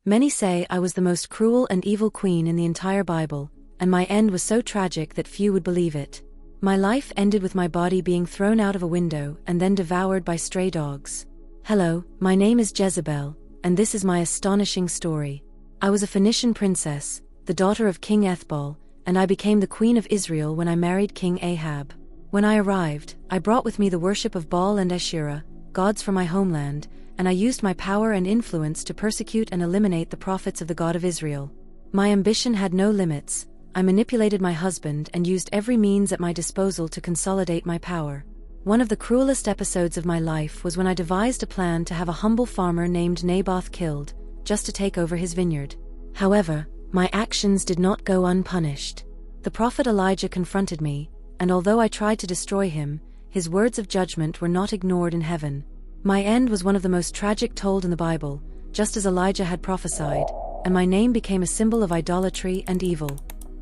Many say I was the most cruel and evil queen in the entire Bible, and my end was so tragic that few would believe it. My life ended with my body being thrown out of a window and then devoured by stray dogs. Hello, my name is Jezebel, and this is my astonishing story. I was a Phoenician princess, the daughter of King Ethbal, and I became the queen of Israel when I married King Ahab. When I arrived, I brought with me the worship of Baal and Asherah, gods from my homeland, and I used my power and influence to persecute and eliminate the prophets of the God of Israel. My ambition had no limits. I manipulated my husband and used every means at my disposal to consolidate my power. One of the cruelest episodes of my life was when I devised a plan to have a humble farmer named Naboth killed, just to take over his vineyard. However, my actions did not go unpunished. The prophet Elijah confronted me, and although I tried to destroy him, his words of judgment were not ignored in heaven. My end was one of the most tragic told in the Bible, just as Elijah had prophesied, and my name became a symbol of idolatry and evil.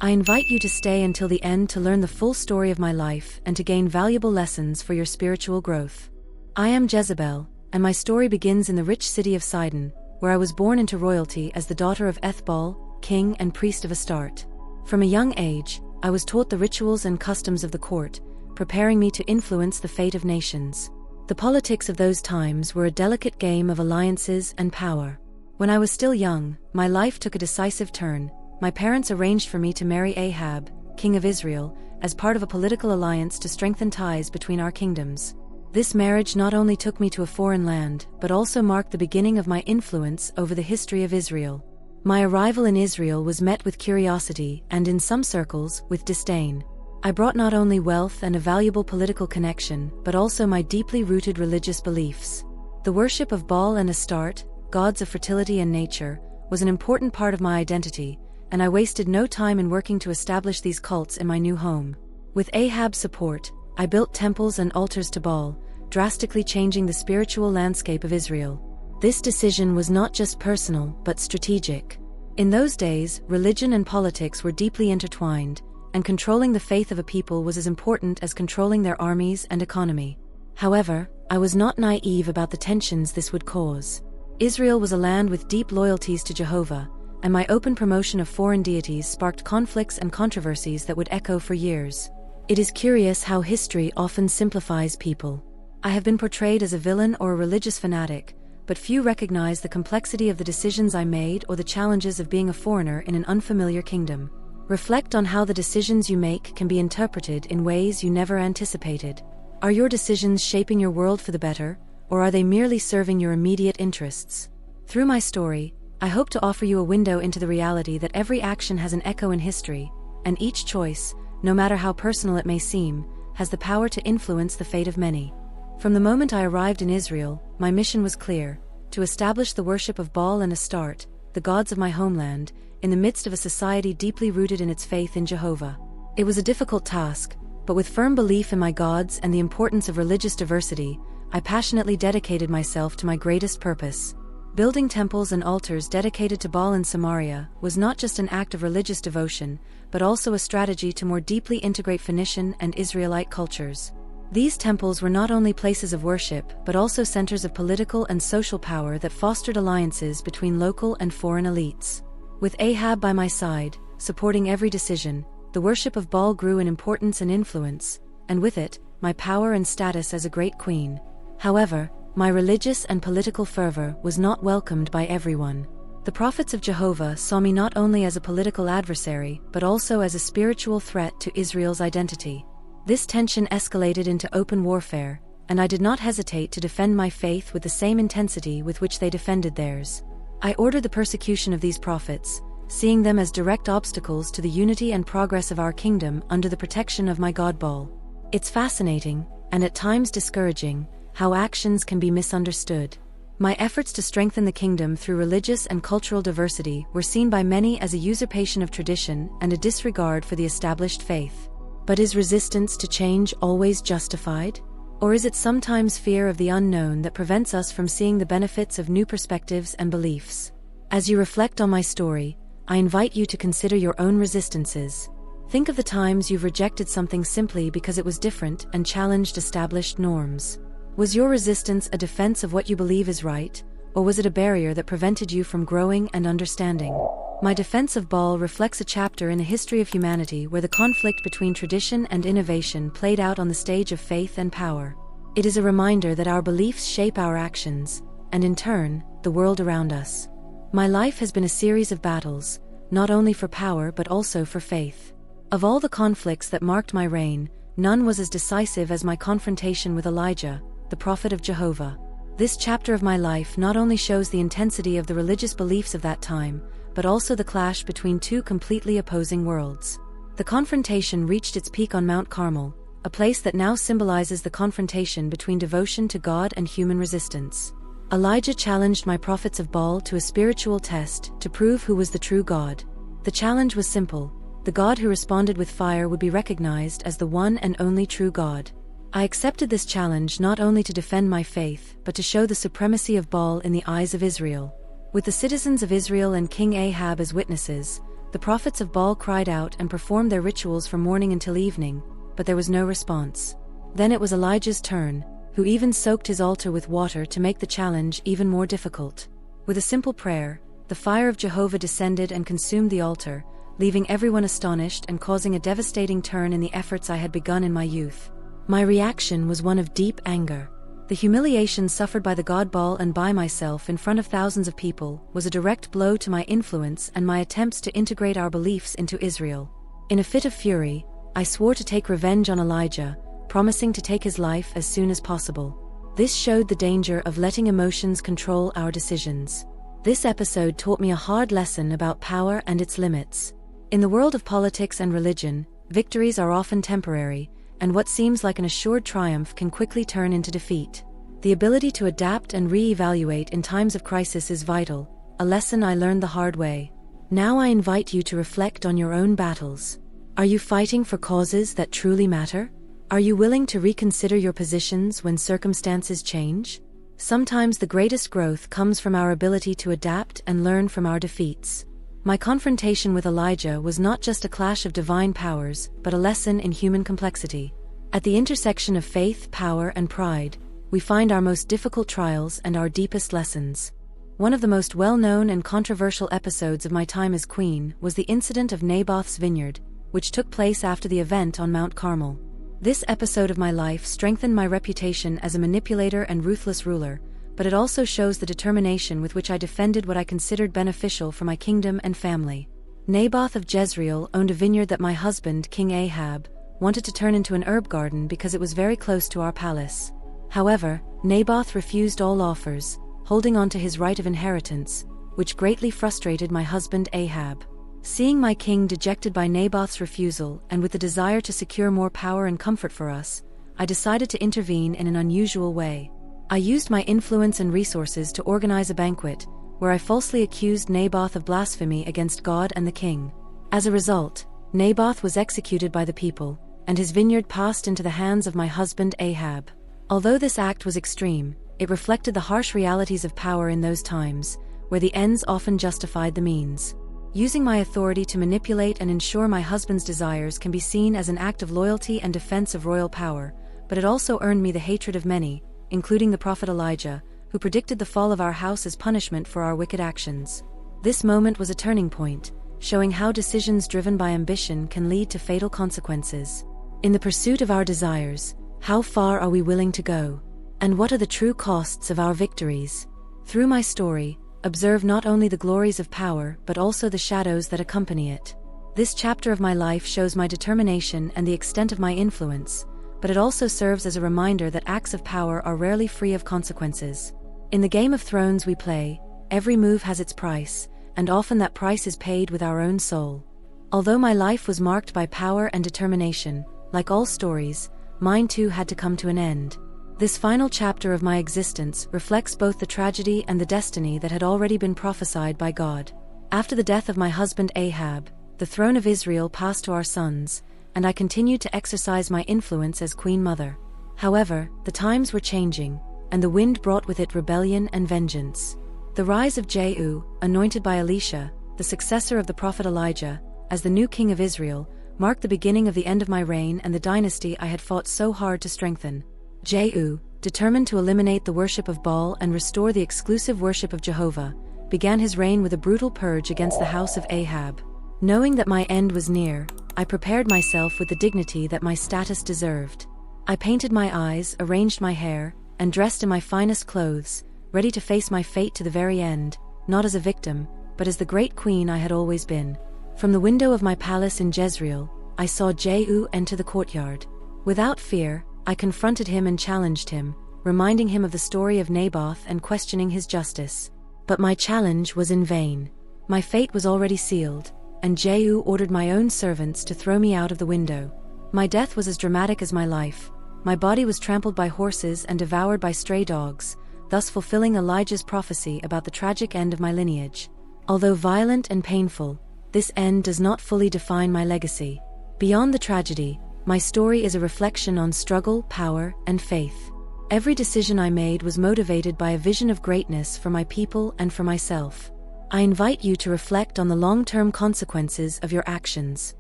I invite you to stay until the end to learn the full story of my life and to gain valuable lessons for your spiritual growth. I am Jezebel, and my story begins in the rich city of Sidon, where I was born into royalty as the daughter of Ethbal, king and priest of Astarte. From a young age, I was taught the rituals and customs of the court, preparing me to influence the fate of nations. The politics of those times were a delicate game of alliances and power. When I was still young, my life took a decisive turn. My parents arranged for me to marry Ahab, king of Israel, as part of a political alliance to strengthen ties between our kingdoms. This marriage not only took me to a foreign land, but also marked the beginning of my influence over the history of Israel. My arrival in Israel was met with curiosity and, in some circles, with disdain. I brought not only wealth and a valuable political connection, but also my deeply rooted religious beliefs. The worship of Baal and Astarte, gods of fertility and nature, was an important part of my identity, and I wasted no time in working to establish these cults in my new home. With Ahab's support, I built temples and altars to Baal, drastically changing the spiritual landscape of Israel. This decision was not just personal, but strategic. In those days, religion and politics were deeply intertwined, and controlling the faith of a people was as important as controlling their armies and economy. However, I was not naive about the tensions this would cause. Israel was a land with deep loyalties to Jehovah, and my open promotion of foreign deities sparked conflicts and controversies that would echo for years. It is curious how history often simplifies people. I have been portrayed as a villain or a religious fanatic, but few recognize the complexity of the decisions I made or the challenges of being a foreigner in an unfamiliar kingdom. Reflect on how the decisions you make can be interpreted in ways you never anticipated. Are your decisions shaping your world for the better, or are they merely serving your immediate interests? Through my story, I hope to offer you a window into the reality that every action has an echo in history, and each choice, no matter how personal it may seem, has the power to influence the fate of many. From the moment I arrived in Israel, my mission was clear: to establish the worship of Baal and Astarte, the gods of my homeland, in the midst of a society deeply rooted in its faith in Jehovah. It was a difficult task, but with firm belief in my gods and the importance of religious diversity, I passionately dedicated myself to my greatest purpose. Building temples and altars dedicated to Baal in Samaria was not just an act of religious devotion, but also a strategy to more deeply integrate Phoenician and Israelite cultures. These temples were not only places of worship, but also centers of political and social power that fostered alliances between local and foreign elites. With Ahab by my side, supporting every decision, the worship of Baal grew in importance and influence, and with it, my power and status as a great queen. However, my religious and political fervor was not welcomed by everyone. The prophets of Jehovah saw me not only as a political adversary, but also as a spiritual threat to Israel's identity. This tension escalated into open warfare, and I did not hesitate to defend my faith with the same intensity with which they defended theirs. I ordered the persecution of these prophets, seeing them as direct obstacles to the unity and progress of our kingdom under the protection of my god Baal. It's fascinating, and at times discouraging, how actions can be misunderstood. My efforts to strengthen the kingdom through religious and cultural diversity were seen by many as a usurpation of tradition and a disregard for the established faith. But is resistance to change always justified? Or is it sometimes fear of the unknown that prevents us from seeing the benefits of new perspectives and beliefs? As you reflect on my story, I invite you to consider your own resistances. Think of the times you've rejected something simply because it was different and challenged established norms. Was your resistance a defense of what you believe is right, or was it a barrier that prevented you from growing and understanding? My defense of Baal reflects a chapter in the history of humanity where the conflict between tradition and innovation played out on the stage of faith and power. It is a reminder that our beliefs shape our actions, and in turn, the world around us. My life has been a series of battles, not only for power but also for faith. Of all the conflicts that marked my reign, none was as decisive as my confrontation with Elijah, the prophet of Jehovah. This chapter of my life not only shows the intensity of the religious beliefs of that time, but also the clash between two completely opposing worlds. The confrontation reached its peak on Mount Carmel, a place that now symbolizes the confrontation between devotion to God and human resistance. Elijah challenged my prophets of Baal to a spiritual test to prove who was the true God. The challenge was simple: the God who responded with fire would be recognized as the one and only true God. I accepted this challenge not only to defend my faith, but to show the supremacy of Baal in the eyes of Israel. With the citizens of Israel and King Ahab as witnesses, the prophets of Baal cried out and performed their rituals from morning until evening, but there was no response. Then it was Elijah's turn, who even soaked his altar with water to make the challenge even more difficult. With a simple prayer, the fire of Jehovah descended and consumed the altar, leaving everyone astonished and causing a devastating turn in the efforts I had begun in my youth. My reaction was one of deep anger. The humiliation suffered by the god Baal and by myself in front of thousands of people was a direct blow to my influence and my attempts to integrate our beliefs into Israel. In a fit of fury, I swore to take revenge on Elijah, promising to take his life as soon as possible. This showed the danger of letting emotions control our decisions. This episode taught me a hard lesson about power and its limits. In the world of politics and religion, victories are often temporary, and what seems like an assured triumph can quickly turn into defeat. The ability to adapt and re-evaluate in times of crisis is vital, a lesson I learned the hard way. Now I invite you to reflect on your own battles. Are you fighting for causes that truly matter? Are you willing to reconsider your positions when circumstances change? Sometimes the greatest growth comes from our ability to adapt and learn from our defeats. My confrontation with Elijah was not just a clash of divine powers, but a lesson in human complexity. At the intersection of faith, power, and pride, we find our most difficult trials and our deepest lessons. One of the most well-known and controversial episodes of my time as queen was the incident of Naboth's vineyard, which took place after the event on Mount Carmel. This episode of my life strengthened my reputation as a manipulator and ruthless ruler, but it also shows the determination with which I defended what I considered beneficial for my kingdom and family. Naboth of Jezreel owned a vineyard that my husband, King Ahab, wanted to turn into an herb garden because it was very close to our palace. However, Naboth refused all offers, holding on to his right of inheritance, which greatly frustrated my husband Ahab. Seeing my king dejected by Naboth's refusal and with the desire to secure more power and comfort for us, I decided to intervene in an unusual way. I used my influence and resources to organize a banquet, where I falsely accused Naboth of blasphemy against God and the king. As a result, Naboth was executed by the people, and his vineyard passed into the hands of my husband Ahab. Although this act was extreme, it reflected the harsh realities of power in those times, where the ends often justified the means. Using my authority to manipulate and ensure my husband's desires can be seen as an act of loyalty and defense of royal power, but it also earned me the hatred of many, including the prophet Elijah, who predicted the fall of our house as punishment for our wicked actions. This moment was a turning point, showing how decisions driven by ambition can lead to fatal consequences. In the pursuit of our desires, how far are we willing to go? And what are the true costs of our victories? Through my story, observe not only the glories of power but also the shadows that accompany it. This chapter of my life shows my determination and the extent of my influence, but it also serves as a reminder that acts of power are rarely free of consequences. In the Game of Thrones we play, every move has its price, and often that price is paid with our own soul. Although my life was marked by power and determination, like all stories, mine too had to come to an end. This final chapter of my existence reflects both the tragedy and the destiny that had already been prophesied by God. After the death of my husband Ahab, the throne of Israel passed to our sons, and I continued to exercise my influence as Queen Mother. However, the times were changing, and the wind brought with it rebellion and vengeance. The rise of Jehu, anointed by Elisha, the successor of the prophet Elijah, as the new king of Israel, marked the beginning of the end of my reign and the dynasty I had fought so hard to strengthen. Jehu, determined to eliminate the worship of Baal and restore the exclusive worship of Jehovah, began his reign with a brutal purge against the house of Ahab. Knowing that my end was near, I prepared myself with the dignity that my status deserved. I painted my eyes, arranged my hair, and dressed in my finest clothes, ready to face my fate to the very end, not as a victim, but as the great queen I had always been. From the window of my palace in Jezreel, I saw Jehu enter the courtyard. Without fear, I confronted him and challenged him, reminding him of the story of Naboth and questioning his justice. But my challenge was in vain. My fate was already sealed, and Jehu ordered my own servants to throw me out of the window. My death was as dramatic as my life. My body was trampled by horses and devoured by stray dogs, thus fulfilling Elijah's prophecy about the tragic end of my lineage. Although violent and painful, this end does not fully define my legacy. Beyond the tragedy, my story is a reflection on struggle, power, and faith. Every decision I made was motivated by a vision of greatness for my people and for myself. I invite you to reflect on the long-term consequences of your actions.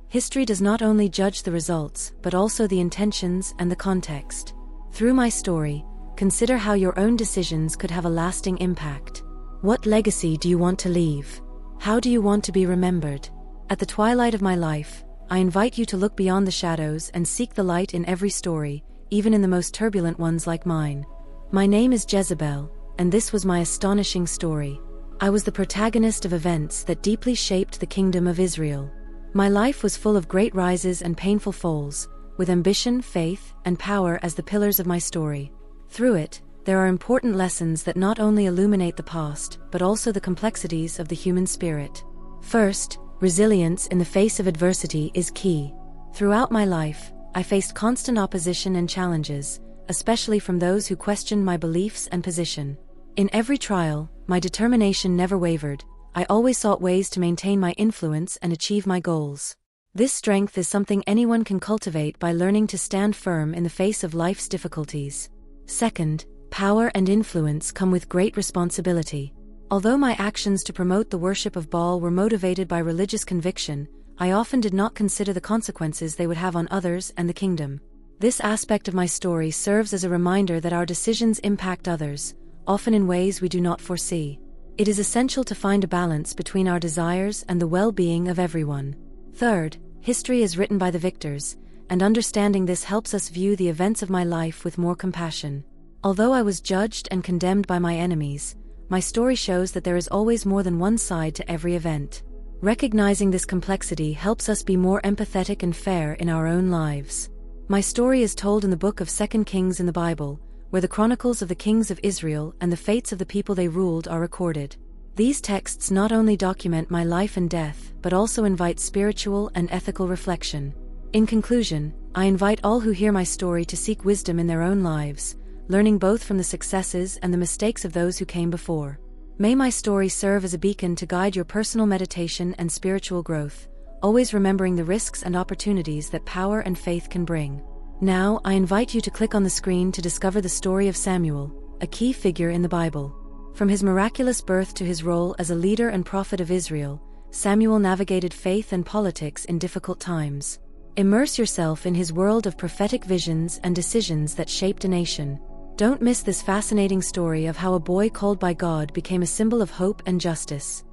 History does not only judge the results, but also the intentions and the context. Through my story, consider how your own decisions could have a lasting impact. What legacy do you want to leave? How do you want to be remembered? At the twilight of my life, I invite you to look beyond the shadows and seek the light in every story, even in the most turbulent ones like mine. My name is Jezebel, and this was my astonishing story. I was the protagonist of events that deeply shaped the kingdom of Israel. My life was full of great rises and painful falls, with ambition, faith, and power as the pillars of my story. Through it, there are important lessons that not only illuminate the past, but also the complexities of the human spirit. First, resilience in the face of adversity is key. Throughout my life, I faced constant opposition and challenges, especially from those who questioned my beliefs and position. In every trial, my determination never wavered. I always sought ways to maintain my influence and achieve my goals. This strength is something anyone can cultivate by learning to stand firm in the face of life's difficulties. Second, power and influence come with great responsibility. Although my actions to promote the worship of Baal were motivated by religious conviction, I often did not consider the consequences they would have on others and the kingdom. This aspect of my story serves as a reminder that our decisions impact others, often in ways we do not foresee. It is essential to find a balance between our desires and the well-being of everyone. Third, history is written by the victors, and understanding this helps us view the events of my life with more compassion. Although I was judged and condemned by my enemies, my story shows that there is always more than one side to every event. Recognizing this complexity helps us be more empathetic and fair in our own lives. My story is told in the book of 2 Kings in the Bible, where the chronicles of the kings of Israel and the fates of the people they ruled are recorded. These texts not only document my life and death, but also invite spiritual and ethical reflection. In conclusion, I invite all who hear my story to seek wisdom in their own lives, learning both from the successes and the mistakes of those who came before. May my story serve as a beacon to guide your personal meditation and spiritual growth, always remembering the risks and opportunities that power and faith can bring. Now, I invite you to click on the screen to discover the story of Samuel, a key figure in the Bible. From his miraculous birth to his role as a leader and prophet of Israel, Samuel navigated faith and politics in difficult times. Immerse yourself in his world of prophetic visions and decisions that shaped a nation. Don't miss this fascinating story of how a boy called by God became a symbol of hope and justice.